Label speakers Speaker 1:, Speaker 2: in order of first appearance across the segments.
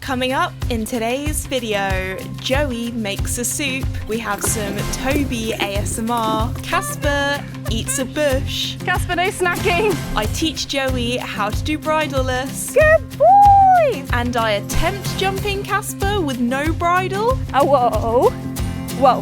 Speaker 1: Coming up in today's video, Joey makes a soup, we have some Toby ASMR, Casper eats a bush,
Speaker 2: Casper, no snacking,
Speaker 1: I teach Joey how to do bridleless,
Speaker 2: good boy,
Speaker 1: and I attempt jumping Casper with no bridle.
Speaker 2: Oh, whoa, whoa.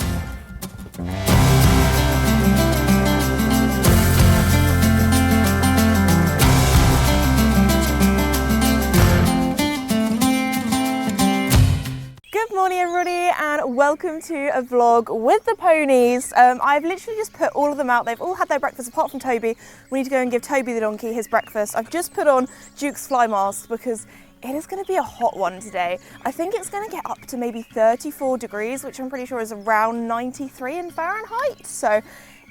Speaker 2: Good morning everybody and welcome to a vlog with the ponies. I've literally just put all of them out. They've all had their breakfast apart from Toby. We need to go and give Toby the donkey his breakfast. I've just put on Duke's fly mask because it is going to be a hot one today. I think it's going to get up to maybe 34 degrees, which I'm pretty sure is around 93 in Fahrenheit. So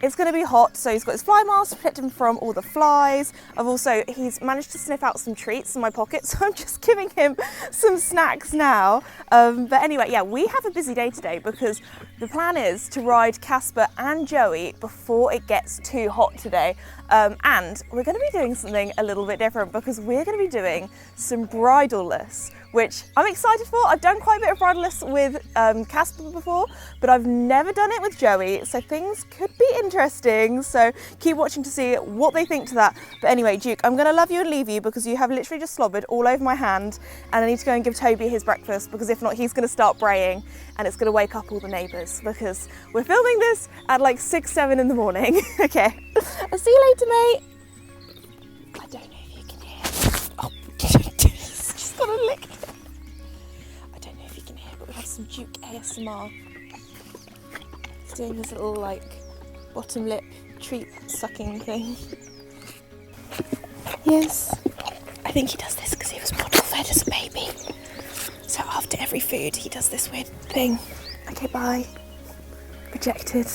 Speaker 2: it's going to be hot, so he's got his fly mask to protect him from all the flies. He's managed to sniff out some treats in my pocket, so I'm just giving him some snacks now. But anyway, yeah, we have a busy day today because the plan is to ride Casper and Joey before it gets too hot today. And we're going to be doing something a little bit different because we're going to be doing some bridleless, which I'm excited for. I've done quite a bit of bridleless with Casper before, but I've never done it with Joey, so things could be interesting. So keep watching to see what they think to that. But anyway, Duke, I'm going to love you and leave you because you have literally just slobbered all over my hand, and I need to go and give Toby his breakfast because if not, he's going to start braying and it's going to wake up all the neighbours because we're filming this at like 6, 7 in the morning. Okay, I'll see you later, mate. I don't know if you can hear. Oh, just got a lick. I don't know if you can hear, but we have some Duke ASMR. He's doing his little like bottom lip treat sucking thing. Yes, I think he does this because he was bottle fed as a baby. So after every food, he does this weird thing. Okay, bye. Rejected.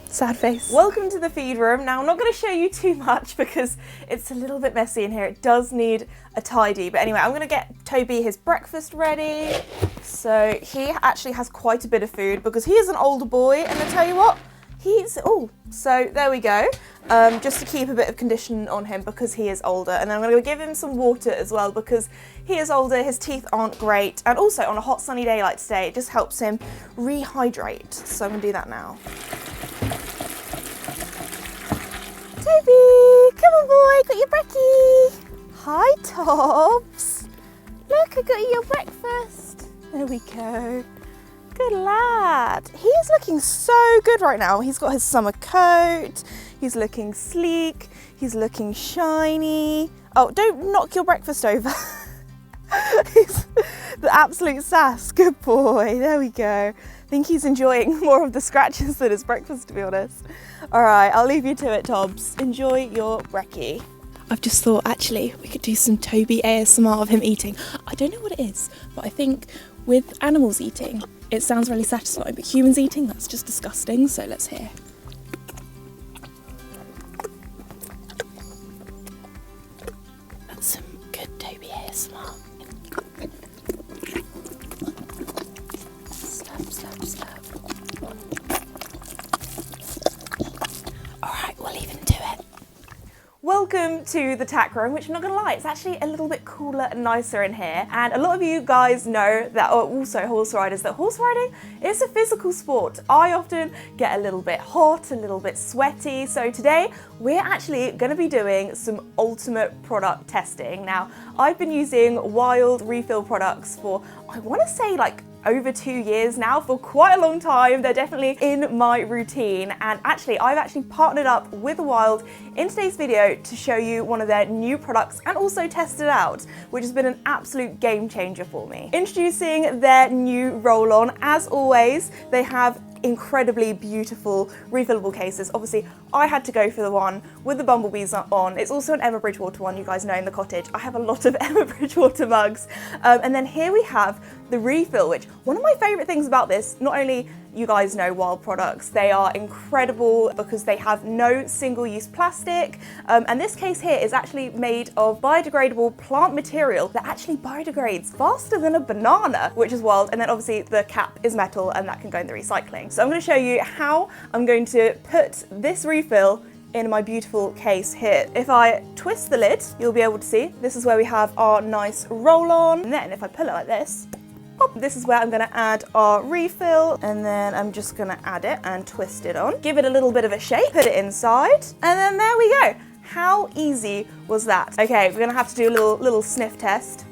Speaker 2: Sad face. Welcome to the feed room. Now, I'm not going to show you too much because it's a little bit messy in here. It does need a tidy. But anyway, I'm going to get Toby his breakfast ready. So he actually has quite a bit of food because he is an older boy. And I tell you what, so there we go. Just to keep a bit of condition on him because he is older. And then I'm going to give him some water as well because he is older, his teeth aren't great. And also on a hot sunny day like today, it just helps him rehydrate. So I'm going to do that now. Toby, come on boy, got your brekkie. Hi Tops. Look, I got you your breakfast. There we go. Good lad. He is looking so good right now. He's got his summer coat. He's looking sleek. He's looking shiny. Oh, don't knock your breakfast over. He's the absolute sass. Good boy. There we go. I think he's enjoying more of the scratches than his breakfast, to be honest. All right, I'll leave you to it, Tobbs. Enjoy your brekkie. I've just thought, actually, we could do some Toby ASMR of him eating. I don't know what it is, but I think with animals eating, it sounds really satisfying, but humans eating, that's just disgusting. So let's hear. That's some good Toby ASMR. Slap. All right, we'll leave him to it. Welcome to the tack room, which I'm not gonna lie, it's actually a little bit cooler and nicer in here. And a lot of you guys know that, or also horse riders, that horse riding is a physical sport. I often get a little bit hot, a little bit sweaty. So today we're actually gonna be doing some ultimate product testing. Now, I've been using Wild refill products for, I wanna say like over 2 years now, for quite a long time. They're definitely in my routine, and I've actually partnered up with Wild in today's video to show you one of their new products and also test it out, which has been an absolute game changer for me. Introducing their new roll-on. As always, they have incredibly beautiful refillable cases. Obviously, I had to go for the one with the bumblebees on. It's also an Emma Bridgewater one, you guys know in the cottage. I have a lot of Emma Bridgewater mugs. And then here we have the refill, which one of my favorite things about this, not only you guys know Wild products, they are incredible because they have no single-use plastic. And this case here is actually made of biodegradable plant material that actually biodegrades faster than a banana, which is wild. And then obviously the cap is metal and that can go in the recycling. So I'm going to show you how I'm going to put this refill in my beautiful case here. If I twist the lid, you'll be able to see this is where we have our nice roll on. And then if I pull it like this, pop, this is where I'm gonna add our refill, and then I'm just gonna add it and twist it on. Give it a little bit of a shape, put it inside, and then there we go. How easy was that? Okay, we're gonna have to do a little sniff test.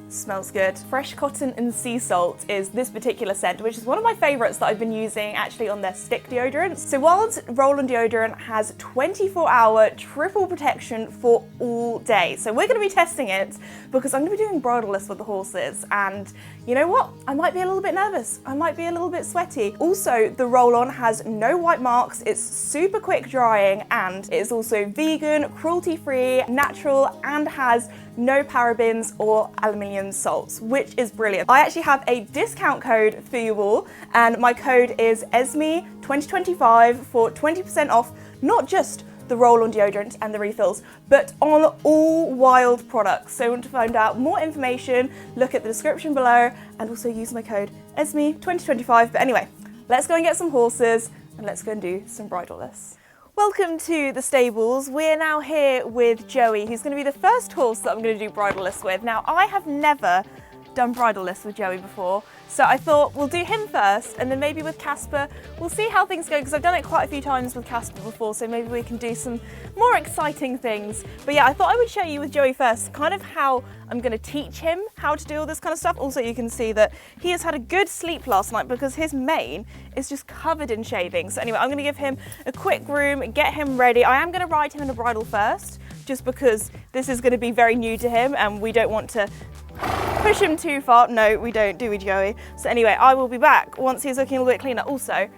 Speaker 2: Smells good. Fresh cotton and sea salt is this particular scent, which is one of my favourites that I've been using actually on their stick deodorants. So Wild's roll-on deodorant has 24-hour triple protection for all day. So we're going to be testing it because I'm going to be doing bridleless with the horses, and you know what? I might be a little bit nervous. I might be a little bit sweaty. Also, the roll-on has no white marks. It's super quick drying, and it is also vegan, cruelty-free, natural, and has no parabens or aluminium salts, which is brilliant. I actually have a discount code for you all, and my code is Esme 2025 for 20% off, not just the roll-on deodorant and the refills, but on all Wild products. So if you want to find out more information, look at the description below, and also use my code Esme 2025. But anyway, let's go and get some horses, and let's go and do some bridleless. Welcome to the stables. We're now here with Joey, who's going to be the first horse that I'm going to do bridleless with. Now, I have never done bridleless with Joey before, so I thought we'll do him first, and then maybe with Casper, we'll see how things go, because I've done it quite a few times with Casper before, so maybe we can do some more exciting things. But yeah, I thought I would show you with Joey first, kind of how I'm going to teach him how to do all this kind of stuff. Also, you can see that he has had a good sleep last night because his mane is just covered in shavings. So anyway, I'm going to give him a quick groom, get him ready. I am going to ride him in a bridle first, just because this is going to be very new to him, and we don't want to push him too far. No, we don't, do we, Joey? So anyway, I will be back once he's looking a little bit cleaner. Also,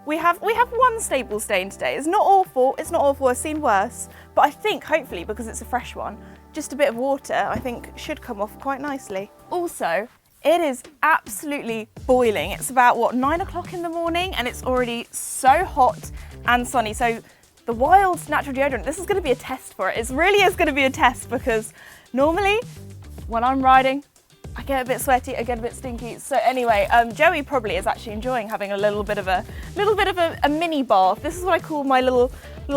Speaker 2: we have one stable stain today. It's not awful, I've seen worse, but I think hopefully because it's a fresh one, just a bit of water I think should come off quite nicely. Also, it is absolutely boiling. It's about, what, 9 o'clock in the morning, and it's already so hot and sunny. So the Wild natural deodorant, this is going to be a test for it. It really is going to be a test, because normally when I'm riding, I get a bit sweaty, I get a bit stinky. So anyway, Joey probably is actually enjoying having a little bit of a mini bath. This is what I call my little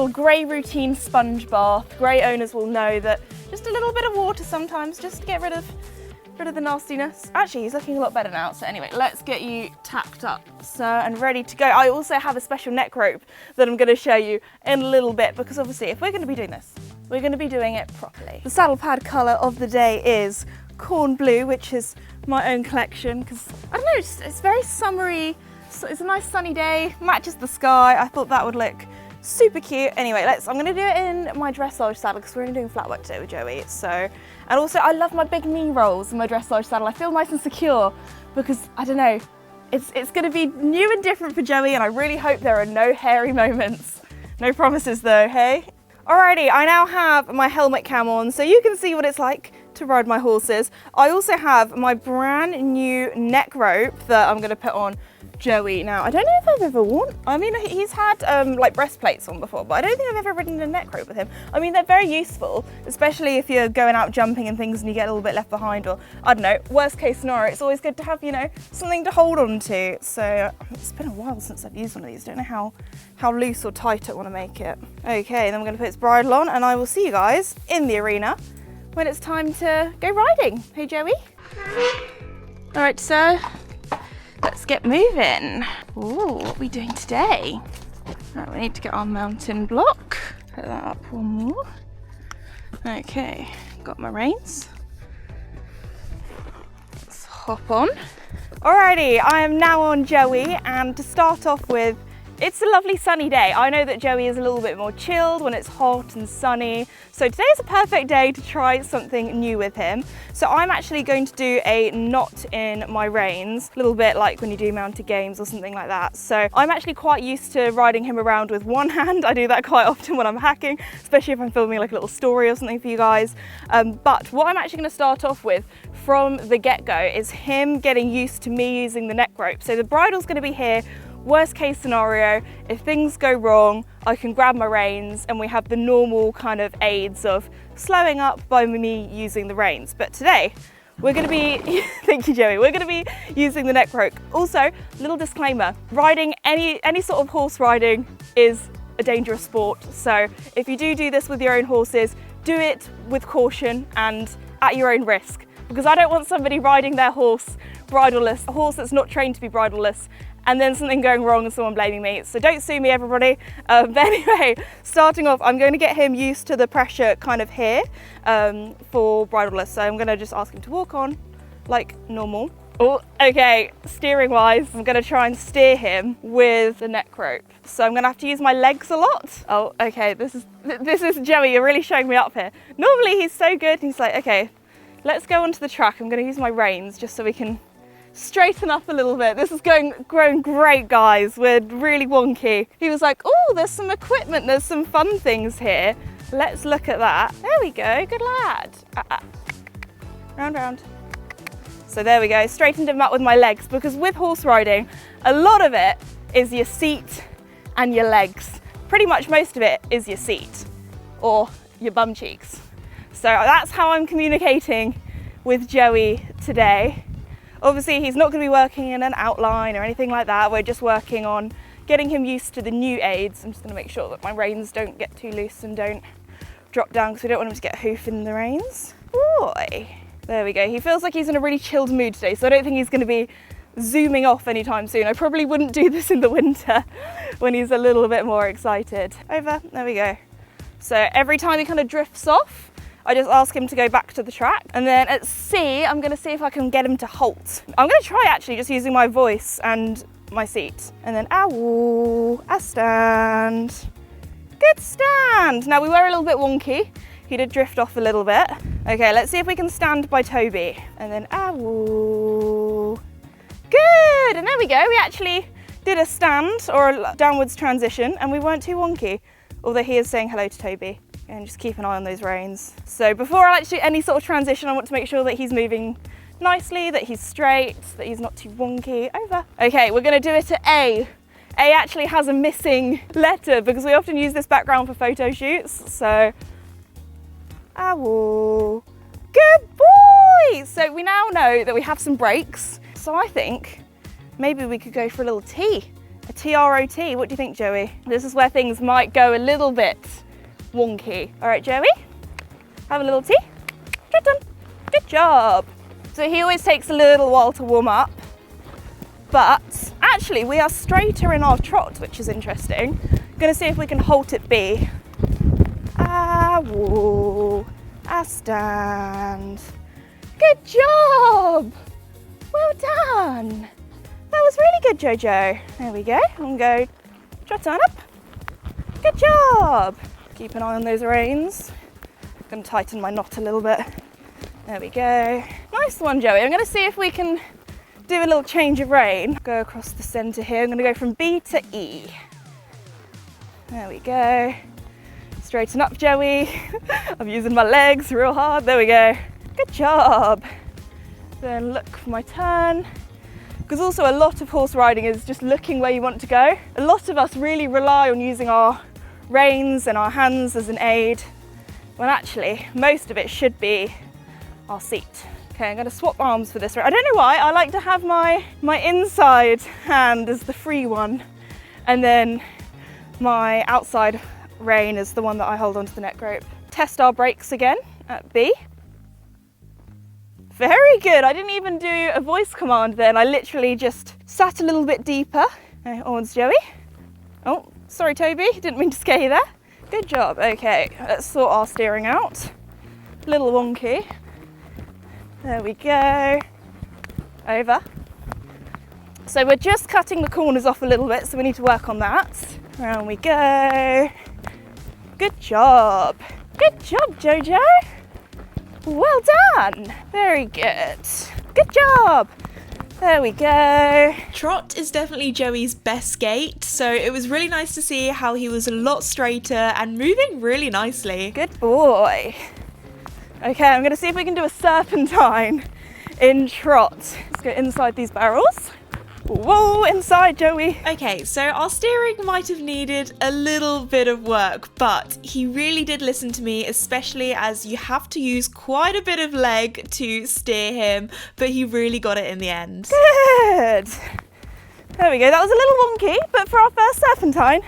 Speaker 2: grey routine sponge bath. Grey owners will know that just a little bit of water sometimes, just to get rid of the nastiness. Actually, he's looking a lot better now. So anyway, let's get you tacked up and ready to go. I also have a special neck rope that I'm going to show you in a little bit, because obviously if we're going to be doing this, we're going to be doing it properly. The saddle pad colour of the day is corn blue, which is my own collection, because I don't know, it's very summery. So it's a nice sunny day, matches the sky. I thought that would look super cute. Anyway, I'm going to do it in my dressage saddle, because we're only doing flat work today with Joey. So, and also I love my big knee rolls in my dressage saddle. I feel nice and secure, because I don't know, it's going to be new and different for Joey, and I really hope there are no hairy moments. No promises though, hey? Alrighty, I now have my helmet cam on, so you can see what it's like to ride my horses. I also have my brand new neck rope that I'm going to put on Joey. Now, I don't know if I've ever worn, I mean, he's had like breastplates on before, but I don't think I've ever ridden a neck rope with him. I mean, they're very useful, especially if you're going out jumping and things and you get a little bit left behind, or I don't know, worst case scenario, it's always good to have, you know, something to hold on to. So it's been a while since I've used one of these. Don't know how loose or tight I want to make it. Okay, then I'm going to put its bridle on, and I will see you guys in the arena when it's time to go riding. Hey, Joey. All right, so let's get moving. Ooh, what are we doing today? Right, we need to get our mountain block. Put that up one more. Okay, got my reins. Let's hop on. Alrighty, I am now on Joey, and to start off with, it's a lovely sunny day. I know that Joey is a little bit more chilled when it's hot and sunny. So today is a perfect day to try something new with him. So I'm actually going to do a knot in my reins, a little bit like when you do mounted games or something like that. So I'm actually quite used to riding him around with one hand. I do that quite often when I'm hacking, especially if I'm filming like a little story or something for you guys. But what I'm actually going to start off with from the get-go is him getting used to me using the neck rope. So the bridle's going to be here. Worst case scenario, if things go wrong, I can grab my reins and we have the normal kind of aids of slowing up by me using the reins. But today, we're going to be, thank you Joey, we're going to be using the neck rope. Also, little disclaimer, riding any sort of horse riding is a dangerous sport. So if you do this with your own horses, do it with caution and at your own risk, because I don't want somebody riding their horse bridleless, a horse that's not trained to be bridleless, and then something going wrong and someone blaming me. So don't sue me, everybody. But anyway, starting off, I'm going to get him used to the pressure kind of here for bridleless. So I'm going to just ask him to walk on like normal. Oh, okay, steering wise, I'm going to try and steer him with the neck rope. So I'm going to have to use my legs a lot. Oh, okay, this is Joey, you're really showing me up here. Normally he's so good, he's like, okay, let's go onto the track. I'm going to use my reins just so we can straighten up a little bit. This is growing great, guys. We're really wonky. He was like, oh, there's some equipment, there's some fun things here. Let's look at that. There we go, good lad. Round, round. So there we go, straightened him up with my legs, because with horse riding, a lot of it is your seat and your legs. Pretty much most of it is your seat or your bum cheeks. So that's how I'm communicating with Joey today. Obviously, he's not going to be working in an outline or anything like that. We're just working on getting him used to the new aids. I'm just going to make sure that my reins don't get too loose and don't drop down, because we don't want him to get a hoof in the reins. Boy. There we go. He feels like he's in a really chilled mood today, so I don't think he's going to be zooming off anytime soon. I probably wouldn't do this in the winter when he's a little bit more excited. Over. There we go. So every time he kind of drifts off, I just ask him to go back to the track. And then at C, I'm going to see if I can get him to halt. I'm going to try actually just using my voice and my seat. And then, ow, a stand. Good stand. Now we were a little bit wonky. He did drift off a little bit. Okay, let's see if we can stand by Toby. And then, ow. Good, and there we go. We actually did a stand or a downwards transition and we weren't too wonky. Although he is saying hello to Toby. And just keep an eye on those reins. So before I actually do any sort of transition, I want to make sure that he's moving nicely, that he's straight, that he's not too wonky. Over. Okay, we're gonna do it at A. A actually has a missing letter because we often use this background for photo shoots, so. Ow. Good boy! So we now know that we have some brakes. So I think maybe we could go for a little T, a TROT. What do you think, Joey? This is where things might go a little bit wonky. All right, Joey, have a little T. Good done. Good job. So he always takes a little while to warm up, but actually we are straighter in our trot, which is interesting. Gonna see if we can halt at B. Ow, a stand. Good job. Well done. That was really good, Jojo. There we go. I'm going to trot on up. Good job. Keep an eye on those reins. I'm going to tighten my knot a little bit. There we go. Nice one, Joey. I'm going to see if we can do a little change of rein. Go across the centre here. I'm going to go from B to E. There we go. Straighten up, Joey. I'm using my legs real hard. There we go. Good job. Then look for my turn. Because also a lot of horse riding is just looking where you want to go. A lot of us really rely on using our reins and our hands as an aid, when actually most of it should be our seat. Okay, I'm going to swap arms for this. I don't know why, I like to have my inside hand as the free one, and then my outside rein is the one that I hold onto the neck rope. Test our brakes again at B. Very good. I didn't even do a voice command then. I literally just sat a little bit deeper. Okay, onwards, Joey. Oh, sorry, Toby. Didn't mean to scare you there. Good job. Okay, let's sort our steering out. A little wonky. There we go. Over. So we're just cutting the corners off a little bit, so we need to work on that. Around we go. Good job. Good job, Jojo. Well done. Very good. Good job. There we go.
Speaker 1: Trot is definitely Joey's best gait, so it was really nice to see how he was a lot straighter and moving really nicely.
Speaker 2: Good boy. Okay, I'm going to see if we can do a serpentine in trot. Let's go inside these barrels. Whoa, inside, Joey.
Speaker 1: Okay, so our steering might have needed a little bit of work, but he really did listen to me, especially as you have to use quite a bit of leg to steer him, but he really got it in the end.
Speaker 2: Good. There we go. That was a little wonky, but for our first serpentine,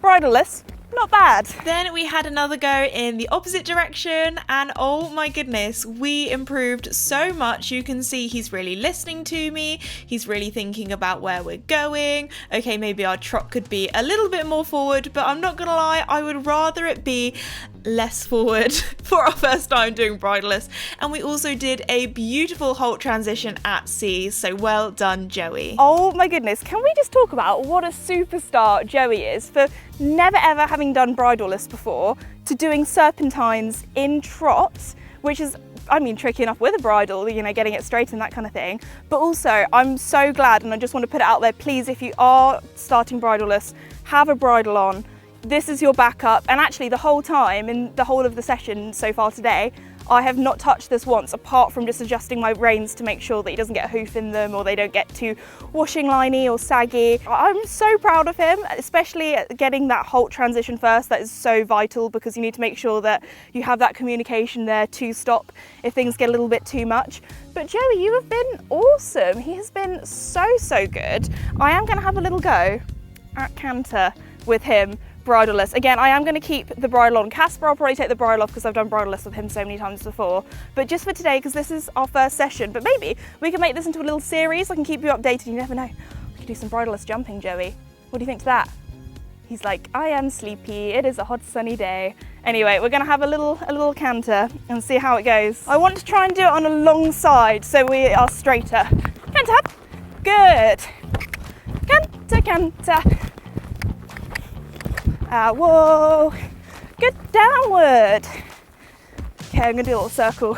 Speaker 2: bridleless, not bad.
Speaker 1: Then we had another go in the opposite direction, and oh my goodness, we improved so much. You can see he's really listening to me. He's really thinking about where we're going. Okay, maybe our trot could be a little bit more forward, but I'm not gonna lie, I would rather it be less forward for our first time doing bridleless. And we also did a beautiful halt transition at sea, so well done, Joey.
Speaker 2: Oh my goodness, can we just talk about what a superstar Joey is for never ever having done bridleless before to doing serpentines in trot, which is, I mean, tricky enough with a bridle, you know, getting it straight and that kind of thing. But also, I'm so glad, and I just want to put it out there, please, if you are starting bridleless, have a bridle on. This is your backup, and actually the whole time, in the whole of the session so far today, I have not touched this once, apart from just adjusting my reins to make sure that he doesn't get a hoof in them or they don't get too washing liney or saggy. I'm so proud of him, especially at getting that halt transition first. That is so vital because you need to make sure that you have that communication there to stop if things get a little bit too much. But Joey, you have been awesome. He has been so good. I am going to have a little go at canter with him bridleless. Again, I am going to keep the bridle on. Casper, I'll probably take the bridle off because I've done bridleless with him so many times before. But just for today, because this is our first session, but maybe we can make this into a little series. I can keep you updated. You never know. We could do some bridleless jumping, Joey. What do you think to that? He's like, I am sleepy. It is a hot sunny day. Anyway, we're going to have a little canter and see how it goes. I want to try and do it on a long side so we are straighter. Canter. Good. Canter, canter. Whoa, good downward. Okay, I'm gonna do a little circle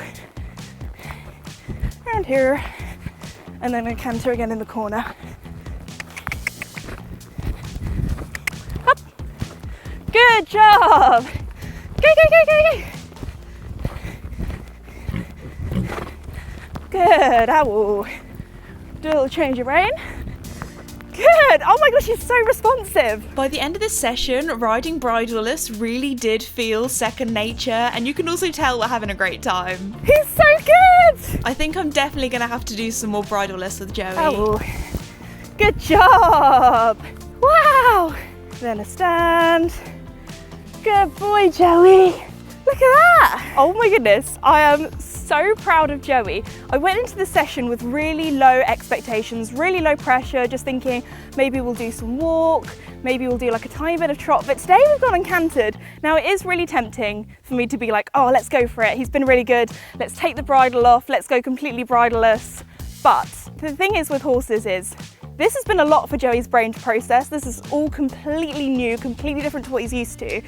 Speaker 2: around here, and then I canter again in the corner. Up. Good job. Go. Good, ow. Do a little change of rein. Good! Oh my gosh, he's so responsive.
Speaker 1: By the end of this session, riding bridleless really did feel second nature, and you can also tell we're having a great time.
Speaker 2: He's so good!
Speaker 1: I think I'm definitely going to have to do some more bridleless with Joey.
Speaker 2: Oh, good job! Wow! Then a stand. Good boy, Joey. Look at that! Oh my goodness, I am so proud of Joey. I went into the session with really low expectations, really low pressure, just thinking maybe we'll do some walk, maybe we'll do like a tiny bit of trot, but today we've gone and cantered. Now it is really tempting for me to be like, oh, let's go for it. He's been really good. Let's take the bridle off. Let's go completely bridleless. But the thing is with horses is, this has been a lot for Joey's brain to process. This is all completely new, completely different to what he's used to.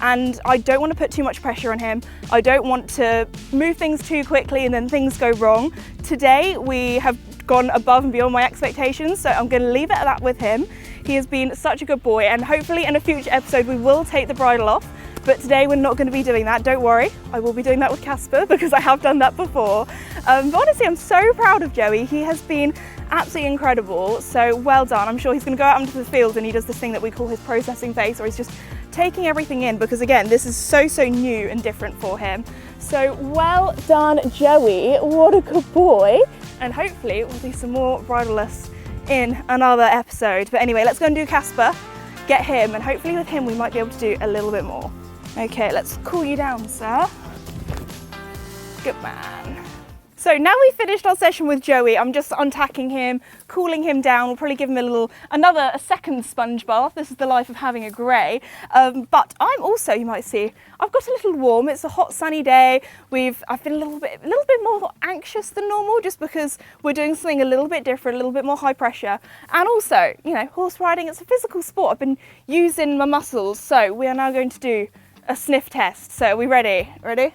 Speaker 2: And I don't want to put too much pressure on him. I don't want to move things too quickly and then things go wrong. Today, we have gone above and beyond my expectations, so I'm going to leave it at that with him. He has been such a good boy, and hopefully in a future episode, we will take the bridle off. But today we're not going to be doing that, don't worry. I will be doing that with Casper because I have done that before. But honestly, I'm so proud of Joey. He has been absolutely incredible, so well done. I'm sure he's going to go out into the field and he does this thing that we call his processing phase, or he's just taking everything in, because again, this is so new and different for him. So well done, Joey. What a good boy. And hopefully we'll do some more bridleless in another episode. But anyway, let's go and do Casper, get him, and hopefully with him we might be able to do a little bit more. Okay, let's cool you down, sir. Good man. So now we've finished our session with Joey, I'm just untacking him, cooling him down. We'll probably give him a second sponge bath. This is the life of having a grey. But I'm also, you might see, I've got a little warm. It's a hot sunny day. I've been a little bit more anxious than normal, just because we're doing something a little bit different, a little bit more high pressure. And also, you know, horse riding, it's a physical sport. I've been using my muscles. So we are now going to do a sniff test. So are we ready? Ready?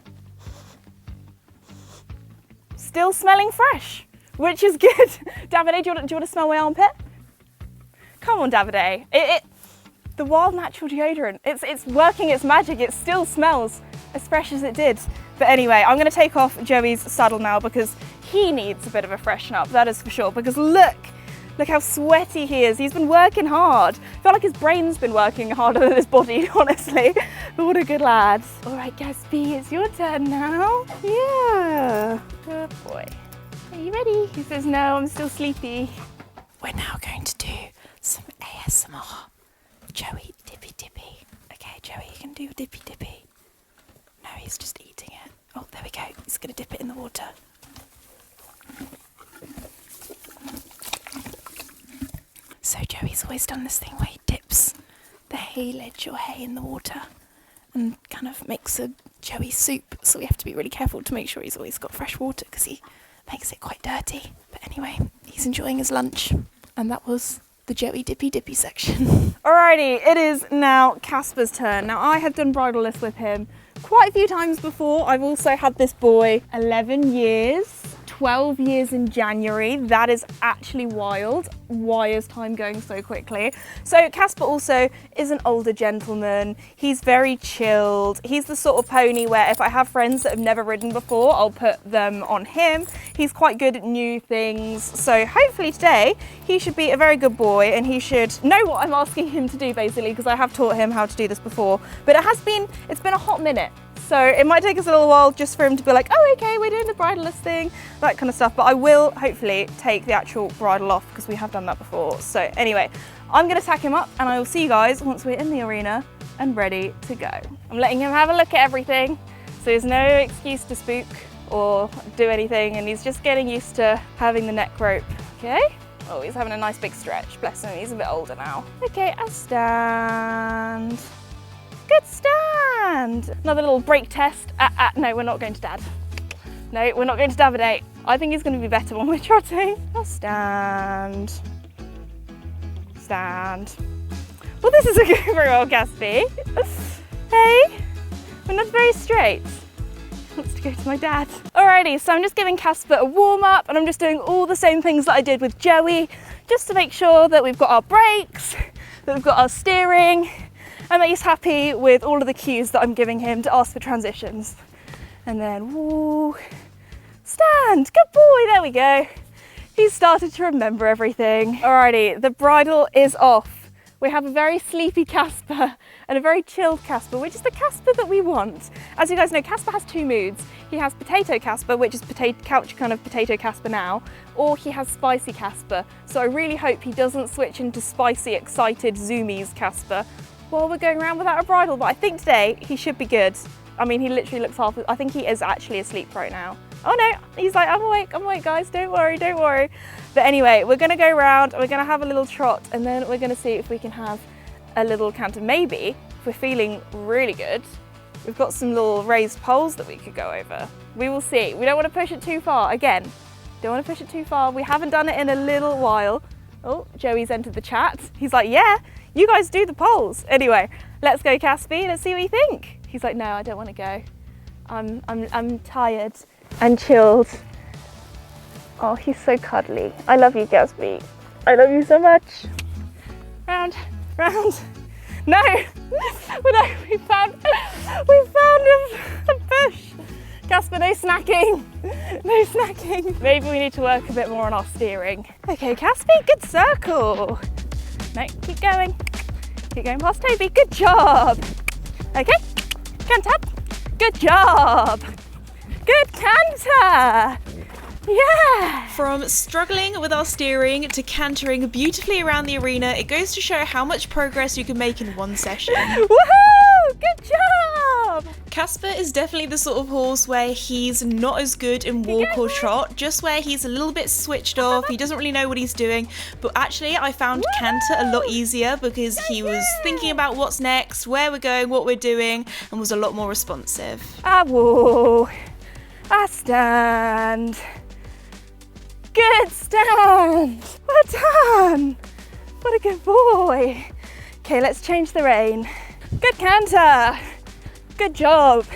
Speaker 2: Still smelling fresh, which is good. Davide, do you want to smell my armpit? Come on, Davide. The wild natural deodorant, it's working its magic. It still smells as fresh as it did. But anyway, I'm going to take off Joey's saddle now because he needs a bit of a freshen up, that is for sure. Because look how sweaty he is. He's been working hard. I feel like his brain's been working harder than his body, honestly. But what a good lad. All right, Gatsby, it's your turn now. Yeah, good boy. Are you ready? He says, no, I'm still sleepy.
Speaker 1: We're now going to do some ASMR.
Speaker 2: Joey, dippy dippy. Okay, Joey, you can do dippy dippy. No, he's just eating it. Oh, there we go. He's going to dip it in the water. So Joey's always done this thing where he dips the haylage or hay in the water and kind of makes a Joey soup. So we have to be really careful to make sure he's always got fresh water because he makes it quite dirty. But anyway, he's enjoying his lunch. And that was the Joey dippy dippy section. Alrighty, it is now Casper's turn. Now I have done bridleless with him quite a few times before. I've also had this boy 11 years, 12 years in January. That is actually wild. Why is time going so quickly? So Casper also is an older gentleman. He's very chilled. He's the sort of pony where if I have friends that have never ridden before, I'll put them on him. He's quite good at new things. So hopefully today he should be a very good boy and he should know what I'm asking him to do basically, because I have taught him how to do this before. But it's been a hot minute. So it might take us a little while just for him to be like, oh, okay, we're doing the bridleless thing, that kind of stuff. But I will hopefully take the actual bridle off because we have done that before. So anyway, I'm going to tack him up and I will see you guys once we're in the arena and ready to go. I'm letting him have a look at everything. So there's no excuse to spook or do anything. And he's just getting used to having the neck rope. Okay. Oh, he's having a nice big stretch. Bless him. He's a bit older now. Okay, I'll stand. Good stand. Another little break test. No, we're not going to dad. No, we're not going to Davidate. I think he's going to be better when we're trotting. I'll stand. Stand. Well, this isn't going very well, Casper. Hey, we're not very straight. He wants to go to my dad. Alrighty, so I'm just giving Casper a warm up and I'm just doing all the same things that I did with Joey, just to make sure that we've got our brakes, that we've got our steering, and that he's happy with all of the cues that I'm giving him to ask for transitions. And then, woo, stand, good boy, there we go. He's started to remember everything. Alrighty, the bridle is off. We have a very sleepy Casper and a very chilled Casper, which is the Casper that we want. As you guys know, Casper has two moods. He has potato Casper, which is couch kind of potato Casper now, or he has spicy Casper. So I really hope he doesn't switch into spicy, excited, zoomies Casper while we're going around without a bridle, but I think today he should be good. I mean, he literally looks half, I think he is actually asleep right now. Oh no, he's like, I'm awake guys, don't worry. But anyway, we're gonna go around, we're gonna have a little trot, and then we're gonna see if we can have a little canter. Maybe, if we're feeling really good, we've got some little raised poles that we could go over. We will see. We don't wanna push it too far. Again, don't wanna push it too far. We haven't done it in a little while. Oh, Joey's entered the chat. He's like, yeah, you guys do the poles. Anyway, let's go, Casper. Let's see what you think. He's like, no, I don't want to go. I'm tired and chilled. Oh, he's so cuddly. I love you, Casper. I love you so much. Round. No, we found a bush. Casper, no snacking. No snacking. Maybe we need to work a bit more on our steering. Okay, Casper, good circle. No, keep going. Keep going past Toby. Good job. Okay, canter. Good job. Good canter. Yeah!
Speaker 1: From struggling with our steering to cantering beautifully around the arena, it goes to show how much progress you can make in one session.
Speaker 2: Woohoo! Good job!
Speaker 1: Casper is definitely the sort of horse where he's not as good in walk or trot, just where he's a little bit switched off, he doesn't really know what he's doing. But actually I found canter a lot easier because he was thinking about what's next, where we're going, what we're doing, and was a lot more responsive.
Speaker 2: I walk. I stand. Good stand. Well done. What a good boy. Okay, let's change the rein. Good canter. Good job.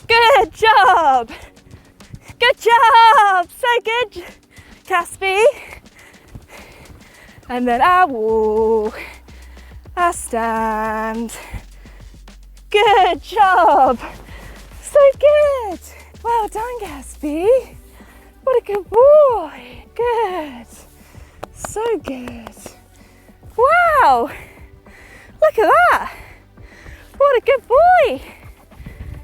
Speaker 2: Good job. Good job. So good, Casper. And then I walk. I stand. Good job. So good. Well done, Casper. What a good boy. Good. So good. Wow. Look at that. What a good boy.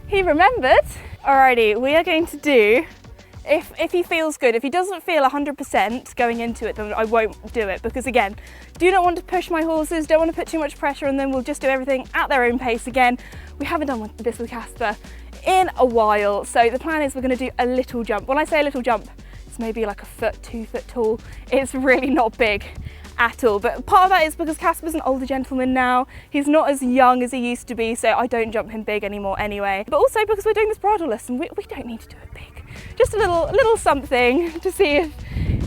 Speaker 2: He remembered. Alrighty, we are going to do if he feels good. If he doesn't feel 100% going into it, then I won't do it, because again, do not want to push my horses, don't want to put too much pressure on them. We'll just do everything at their own pace. Again, we haven't done this with Casper in a while, so the plan is we're going to do a little jump. When I say a little jump, it's maybe like a foot, 2 foot tall. It's really not big at all, but part of that is because Casper's an older gentleman now. He's not as young as he used to be, so I don't jump him big anymore anyway. But also because we're doing this bridleless and we don't need to do it big. Just a little something to see if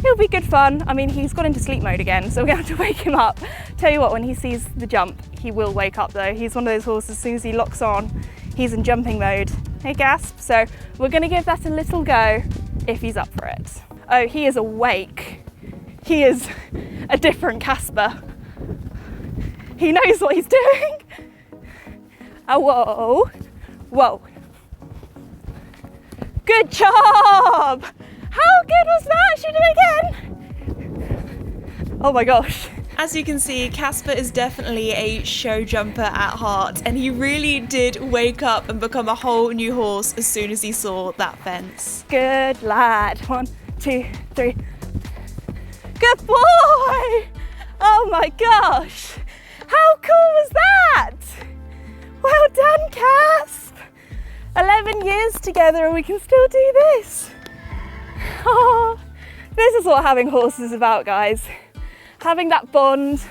Speaker 2: it'll be good fun. I mean, he's gone into sleep mode again, so we're gonna have to wake him up. Tell you what, when he sees the jump, he will wake up though. He's one of those horses, as soon as he locks on, he's in jumping mode. Hey, Gasp. So we're gonna give that a little go if he's up for it. Oh, he is awake. He is a different Casper. He knows what he's doing. Oh, whoa, whoa. Good job! How good was that? Should we do it again? Oh my gosh.
Speaker 1: As you can see, Casper is definitely a show jumper at heart, and he really did wake up and become a whole new horse as soon as he saw that fence.
Speaker 2: Good lad. 1, 2, 3. Good boy! Oh my gosh! How cool was that? Well done, Casp! 11 years together and we can still do this. Oh, this is what having horses is about, guys. Having that bond,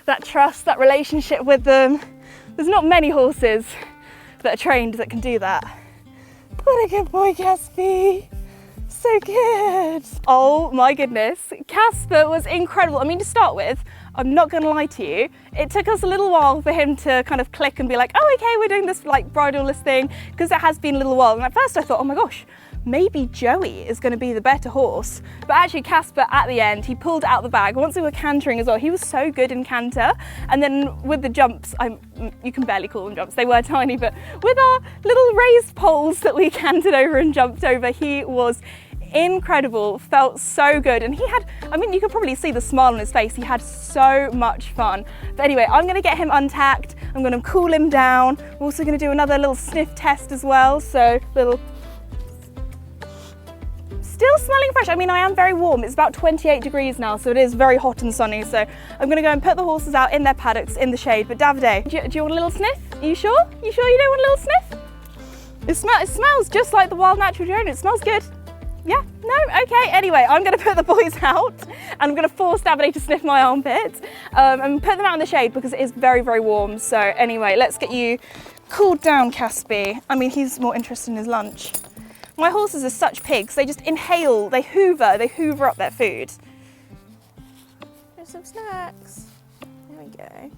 Speaker 2: that trust, that relationship with them. There's not many horses that are trained that can do that. What a good boy, Casper. So good. Oh my goodness, Casper was incredible. I mean, to start with, I'm not gonna lie to you, it took us a little while for him to kind of click and be like, oh, okay, we're doing this like bridleless thing, because it has been a little while. And at first I thought, oh my gosh, maybe Joey is gonna be the better horse. But actually Casper, at the end, he pulled out the bag. Once we were cantering as well, he was so good in canter. And then with the jumps, you can barely call them jumps, they were tiny, but with our little raised poles that we cantered over and jumped over, he was incredible, felt so good. And he had, I mean, you can probably see the smile on his face. He had so much fun. But anyway, I'm gonna get him untacked. I'm gonna cool him down. We're also gonna do another little sniff test as well. So little, still smelling fresh. I mean, I am very warm. It's about 28 degrees now, so it is very hot and sunny. So I'm gonna go and put the horses out in their paddocks in the shade. But Davide, do you want a little sniff? Are you sure? You sure you don't want a little sniff? It smells just like the wild natural drone. It smells good. Yeah, no, okay. Anyway, I'm gonna put the boys out and I'm gonna force Davide to sniff my armpits and put them out in the shade because it is very, very warm. So anyway, let's get you cooled down, Casper. I mean, he's more interested in his lunch. My horses are such pigs. They just inhale, they hoover up their food. Here's some snacks. There we go.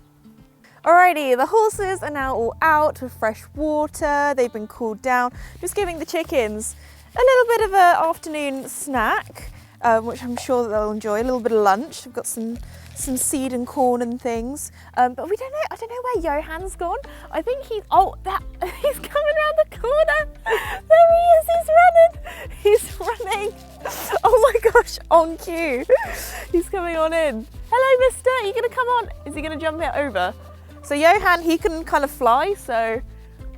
Speaker 2: Alrighty, the horses are now all out with fresh water. They've been cooled down. Just giving the chickens a little bit of an afternoon snack, which I'm sure that they'll enjoy. A little bit of lunch. We've got some seed and corn and things. But we don't know. I don't know where Johann's gone. I think he's coming around the corner. There he is. He's running. Oh my gosh! On cue. He's coming on in. Hello, Mister. Are you gonna come on? Is he gonna jump it over? So Johann, he can kind of fly. So,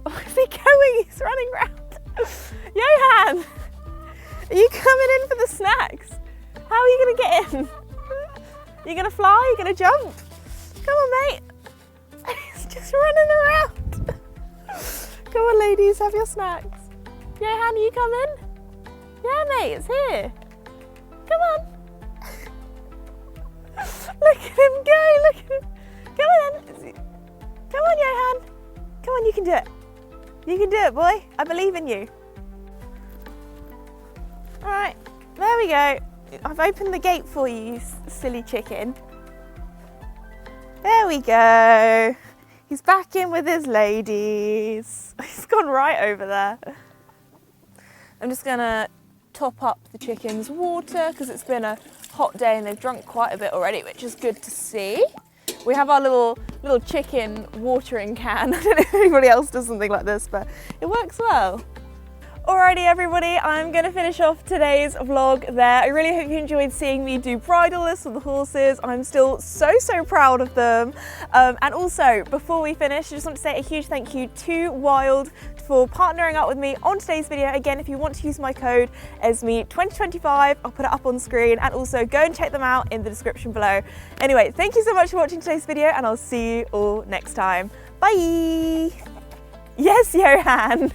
Speaker 2: where's he going? He's running around. Johann, are you coming in for the snacks? How are you gonna get in? You gonna fly? You gonna jump? Come on, mate. He's just running around. Come on, ladies, have your snacks. Johann, are you coming? Yeah, mate, it's here. Come on. Look at him go, look at him. Come on. Come on, Johann. Come on, you can do it. You can do it, boy. I believe in you. All right, there we go. I've opened the gate for you, you silly chicken. There we go. He's back in with his ladies. He's gone right over there. I'm just gonna top up the chickens' water because it's been a hot day and they've drunk quite a bit already, which is good to see. We have our little chicken watering can. I don't know if anybody else does something like this, but it works well. Alrighty everybody, I'm going to finish off today's vlog there. I really hope you enjoyed seeing me do bridleless with the horses. I'm still so proud of them. And also, before we finish, I just want to say a huge thank you to Wild for partnering up with me on today's video. Again, if you want to use my code ESME2025, I'll put it up on screen, and also go and check them out in the description below. Anyway, thank you so much for watching today's video, and I'll see you all next time. Bye! Yes, Johan!